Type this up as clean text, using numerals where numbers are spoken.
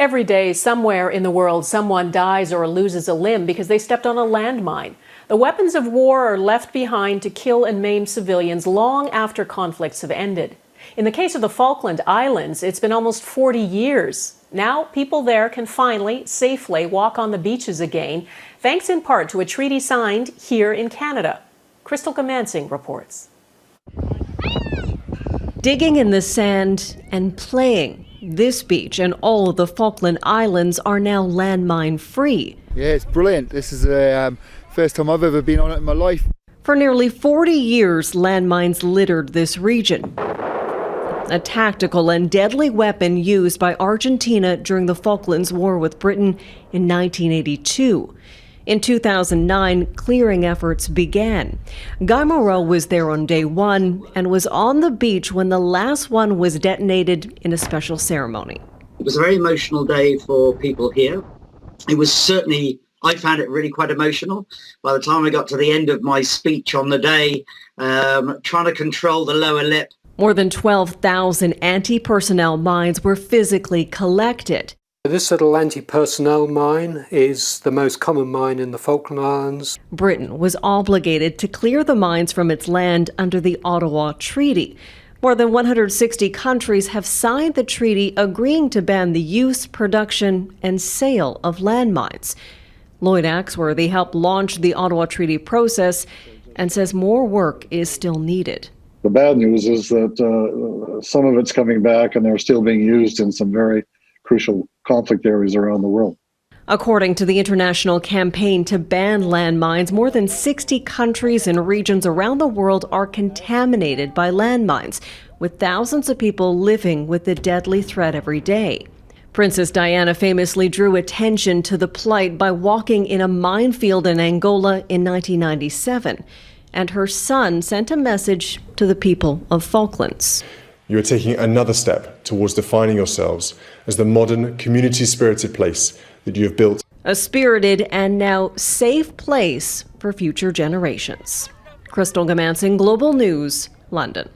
Every day, somewhere in the world, someone dies or loses a limb because they stepped on a landmine. The weapons of war are left behind to kill and maim civilians long after conflicts have ended. In the case of the Falkland Islands, it's been almost 40 years. Now, people there can finally, safely walk on the beaches again, thanks in part to a treaty signed here in Canada. Crystal Goomansingh reports. Digging in the sand and playing. This beach and all of the Falkland Islands are now landmine free. Yeah, it's brilliant. This is the first time I've ever been on it in my life. For nearly 40 years, landmines littered this region. A tactical and deadly weapon used by Argentina during the Falklands War with Britain in 1982. In 2009, clearing efforts began. Guy Moreau was there on day one and was on the beach when the last one was detonated in a special ceremony. It was a very emotional day for people here. It was certainly, I found it really quite emotional. By the time I got to the end of my speech on the day, trying to control the lower lip. More than 12,000 anti-personnel mines were physically collected. This little anti-personnel mine is the most common mine in the Falkland Islands. Britain was obligated to clear the mines from its land under the Ottawa Treaty. More than 160 countries have signed the treaty agreeing to ban the use, production, and sale of landmines. Lloyd Axworthy helped launch the Ottawa Treaty process and says more work is still needed. The bad news is that some of it's coming back and they're still being used in some very crucial conflict areas around the world. According to the international campaign to ban landmines, more than 60 countries and regions around the world are contaminated by landmines, with thousands of people living with the deadly threat every day. Princess Diana famously drew attention to the plight by walking in a minefield in Angola in 1997, and her son sent a message to the people of Falklands. You are taking another step towards defining yourselves as the modern, community-spirited place that you have built. A spirited and now safe place for future generations. Crystal Goomansingh, Global News, London.